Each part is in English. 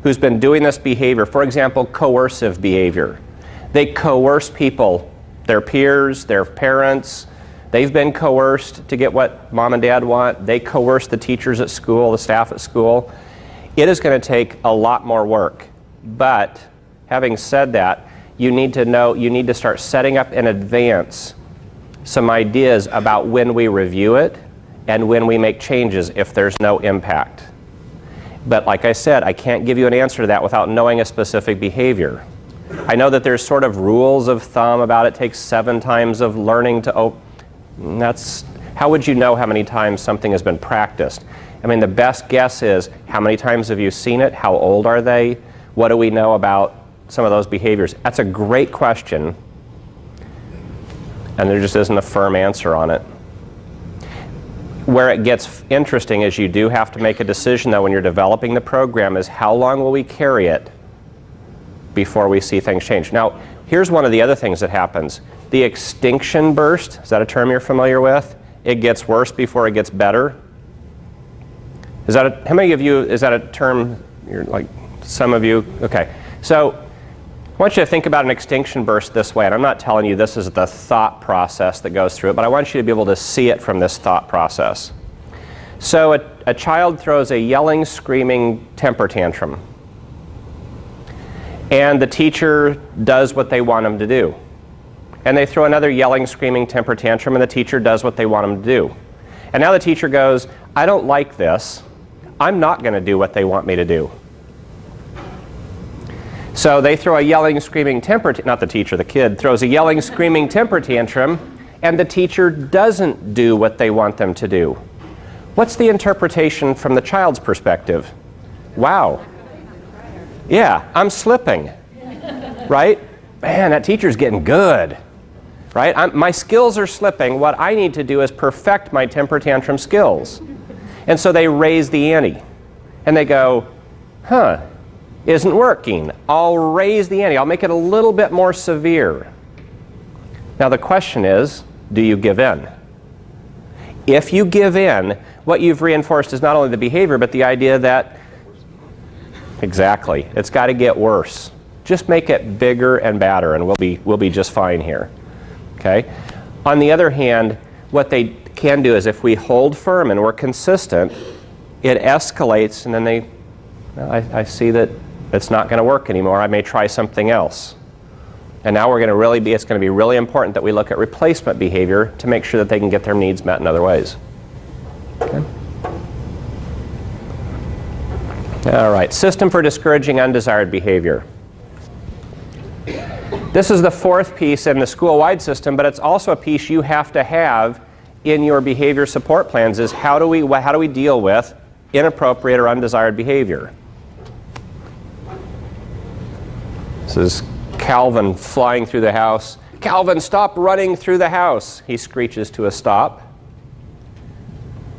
who's been doing this behavior, for example, coercive behavior. They coerce people, their peers, their parents. They've been coerced to get what mom and dad want. They coerce the teachers at school, the staff at school. It is going to take a lot more work. But having said that, you need to start setting up in advance some ideas about when we review it and when we make changes if there's no impact. But like I said, I can't give you an answer to that without knowing a specific behavior. I know that there's sort of rules of thumb about it takes 7 times of learning to how would you know how many times something has been practiced? I mean, the best guess is how many times have you seen it? How old are they? What do we know about some of those behaviors? That's a great question, and there just isn't a firm answer on it. Where it gets interesting is you do have to make a decision, though, when you're developing the program, is how long will we carry it before we see things change. Now, here's one of the other things that happens. The extinction burst, is that a term you're familiar with? It gets worse before it gets better. How many of you, is that a term, you're like, some of you? Okay. So, I want you to think about an extinction burst this way, and I'm not telling you this is the thought process that goes through it, but I want you to be able to see it from this thought process. So, a child throws a yelling, screaming temper tantrum, and the teacher does what they want them to do. And they throw another yelling, screaming temper tantrum, and the teacher does what they want them to do. And now the teacher goes, I don't like this. I'm not going to do what they want me to do. So they throw a yelling, screaming not the teacher, the kid, throws a yelling, screaming temper tantrum, and the teacher doesn't do what they want them to do. What's the interpretation from the child's perspective? Wow. Yeah, I'm slipping. Right? Man, that teacher's getting good. Right? My skills are slipping. What I need to do is perfect my temper tantrum skills. And so they raise the ante. And they go, isn't working. I'll raise the ante. I'll make it a little bit more severe. Now the question is, do you give in? If you give in, what you've reinforced is not only the behavior, but the idea that, exactly, it's got to get worse. Just make it bigger and badder, and we'll be just fine here. Okay? On the other hand, what they can do is if we hold firm and we're consistent, it escalates, and then I see that it's not going to work anymore. I may try something else. And now it's going to be really important that we look at replacement behavior to make sure that they can get their needs met in other ways. Okay? All right, system for discouraging undesired behavior. This is the 4th piece in the school-wide system, but it's also a piece you have to have in your behavior support plans, is how do we deal with inappropriate or undesired behavior. This is Calvin flying through the house. Calvin, stop running through the house, he screeches to a stop.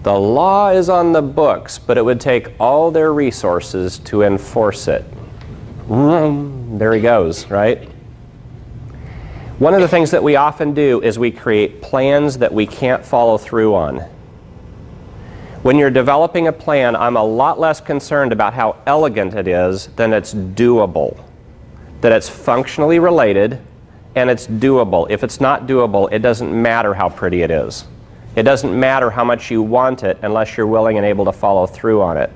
The law is on the books, but it would take all their resources to enforce it. There he goes, right? One of the things that we often do is we create plans that we can't follow through on. When you're developing a plan, I'm a lot less concerned about how elegant it is than it's doable. That it's functionally related and it's doable. If it's not doable, it doesn't matter how pretty it is. It doesn't matter how much you want it unless you're willing and able to follow through on it.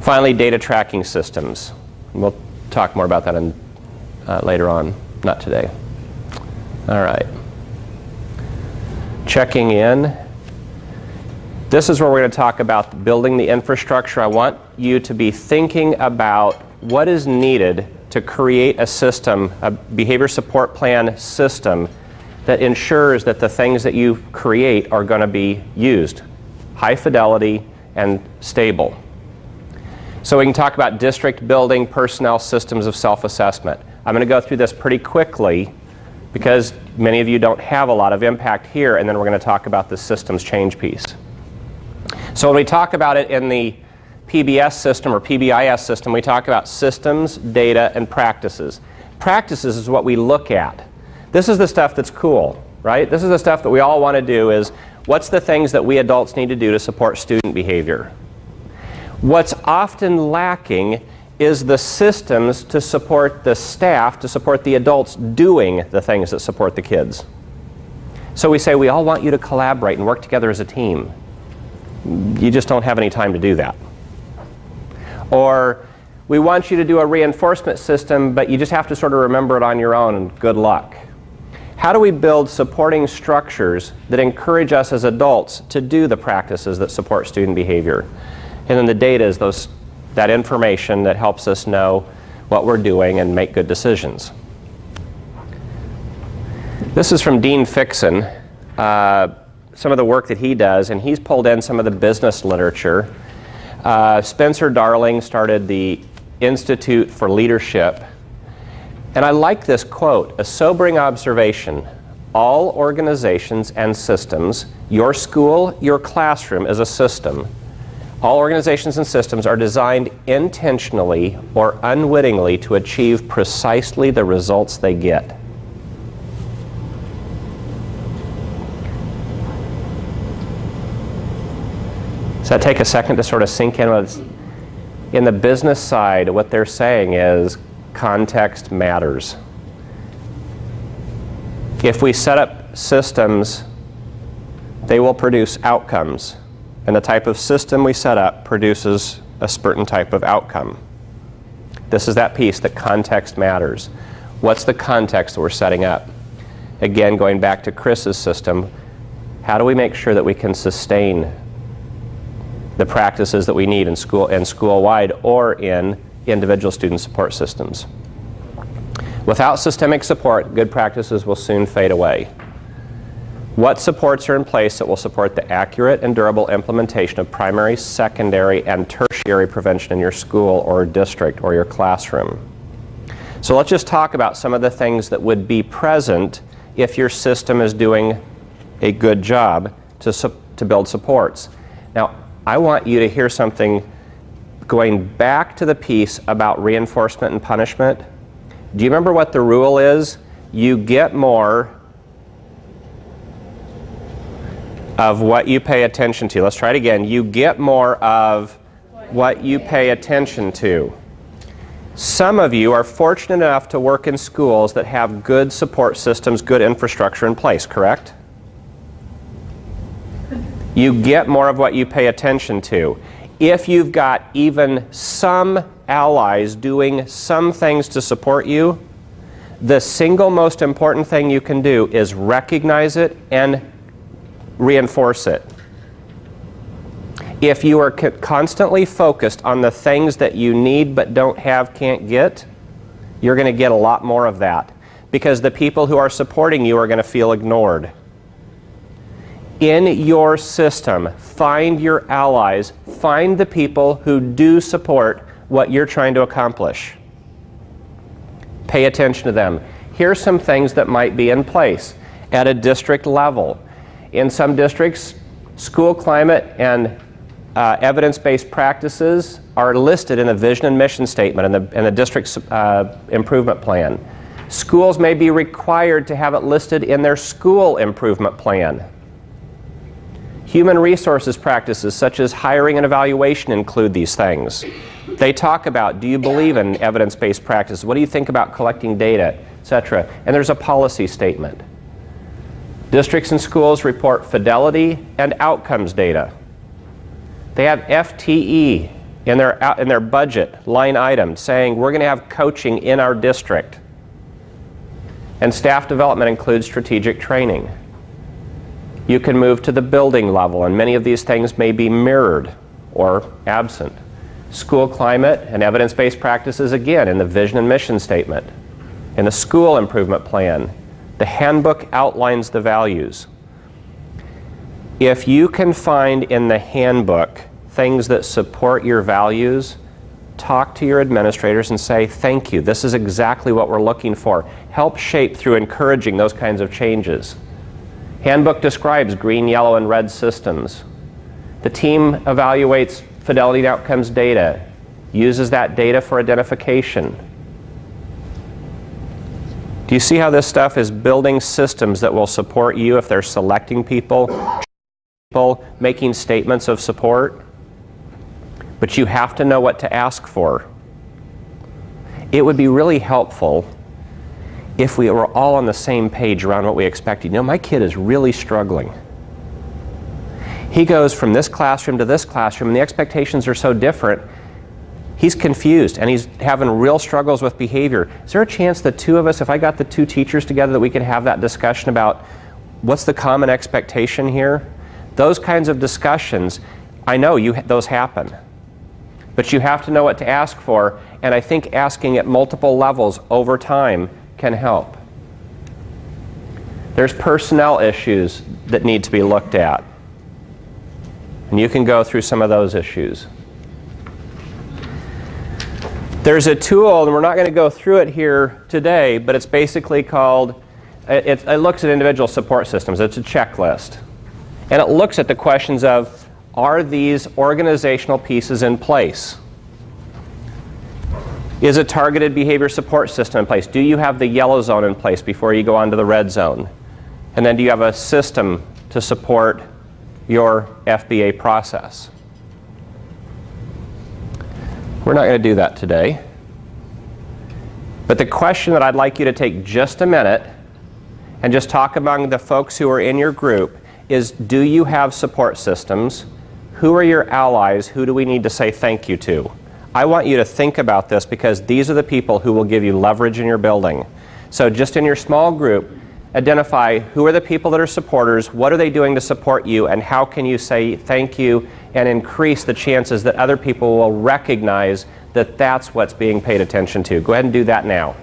Finally, data tracking systems. We'll talk more about that later on, not today. All right. Checking in. This is where we're going to talk about building the infrastructure. I want you to be thinking about what is needed to create a system, a behavior support plan system that ensures that the things that you create are going to be used, high fidelity and stable. So we can talk about district building personnel systems of self-assessment. I'm going to go through this pretty quickly because many of you don't have a lot of impact here, and then we're going to talk about the systems change piece. So when we talk about it in the PBS system or PBIS system, we talk about systems, data, and practices. Practices is what we look at. This is the stuff that's cool, right? This is the stuff that we all want to do, is what's the things that we adults need to do to support student behavior? What's often lacking is the systems to support the staff, to support the adults doing the things that support the kids. So we say, we all want you to collaborate and work together as a team. You just don't have any time to do that. Or, we want you to do a reinforcement system, but you just have to sort of remember it on your own, and good luck. How do we build supporting structures that encourage us as adults to do the practices that support student behavior? And then the data is that information that helps us know what we're doing and make good decisions. This is from Dean Fixon, some of the work that he does, and he's pulled in some of the business literature. Spencer Darling started the Institute for Leadership. And I like this quote, a sobering observation. All organizations and systems, your school, your classroom is a system. All organizations and systems are designed intentionally or unwittingly to achieve precisely the results they get. Does that take a second to sort of sink in? In the business side, what they're saying is context matters. If we set up systems, they will produce outcomes. And the type of system we set up produces a certain type of outcome. This is that piece that context matters. What's the context that we're setting up? Again, going back to Chris's system, how do we make sure that we can sustain the practices that we need in school and school-wide or in individual student support systems? Without systemic support, good practices will soon fade away. What supports are in place that will support the accurate and durable implementation of primary, secondary, and tertiary prevention in your school or district or your classroom? So let's just talk about some of the things that would be present if your system is doing a good job to build supports. Now, I want you to hear something going back to the piece about reinforcement and punishment. Do you remember what the rule is? You get more of what you pay attention to. Let's try it again. You get more of what you pay attention to. Some of you are fortunate enough to work in schools that have good support systems, good infrastructure in place, correct? You get more of what you pay attention to. If you've got even some allies doing some things to support you, the single most important thing you can do is recognize it and reinforce it. If you are constantly focused on the things that you need but don't have, can't get, you're going to get a lot more of that, because the people who are supporting you are going to feel ignored. In your system, find your allies, find the people who do support what you're trying to accomplish. Pay attention to them. Here's some things that might be in place at a district level. In some districts, school climate and evidence-based practices are listed in the vision and mission statement and the district's improvement plan. Schools may be required to have it listed in their school improvement plan. Human resources practices such as hiring and evaluation include these things. They talk about, do you believe in evidence-based practices? What do you think about collecting data, etc.? And there's a policy statement. Districts and schools report fidelity and outcomes data. They have FTE in their budget line item saying we're going to have coaching in our district. And staff development includes strategic training. You can move to the building level, and many of these things may be mirrored or absent. School climate and evidence-based practices, again, in the vision and mission statement. In the school improvement plan, the handbook outlines the values. If you can find in the handbook things that support your values, talk to your administrators and say, thank you, this is exactly what we're looking for. Help shape through encouraging those kinds of changes. Handbook describes green, yellow, and red systems. The team evaluates fidelity and outcomes data, uses that data for identification. Do you see how this stuff is building systems that will support you if they're selecting people, making statements of support? but you have to know what to ask for. It would be really helpful if we were all on the same page around what we expected. You know, my kid is really struggling. He goes from this classroom to this classroom, and the expectations are so different. He's confused, and he's having real struggles with behavior. Is there a chance the two of us, if I got the two teachers together, that we could have that discussion about what's the common expectation here? Those kinds of discussions, I know those happen. But you have to know what to ask for, and I think asking at multiple levels over time can help. There's personnel issues that need to be looked at. And you can go through some of those issues. There's a tool, and we're not going to go through it here today, but it's basically called, it looks at individual support systems. It's a checklist. And it looks at the questions of, are these organizational pieces in place? Is a targeted behavior support system in place? Do you have the yellow zone in place before you go on to the red zone? And then do you have a system to support your FBA process? We're not going to do that today. But the question that I'd like you to take just a minute and just talk among the folks who are in your group is, do you have support systems? Who are your allies? Who do we need to say thank you to? I want you to think about this, because these are the people who will give you leverage in your building. So just in your small group, identify who are the people that are supporters, what are they doing to support you, and how can you say thank you and increase the chances that other people will recognize that that's what's being paid attention to. Go ahead and do that now.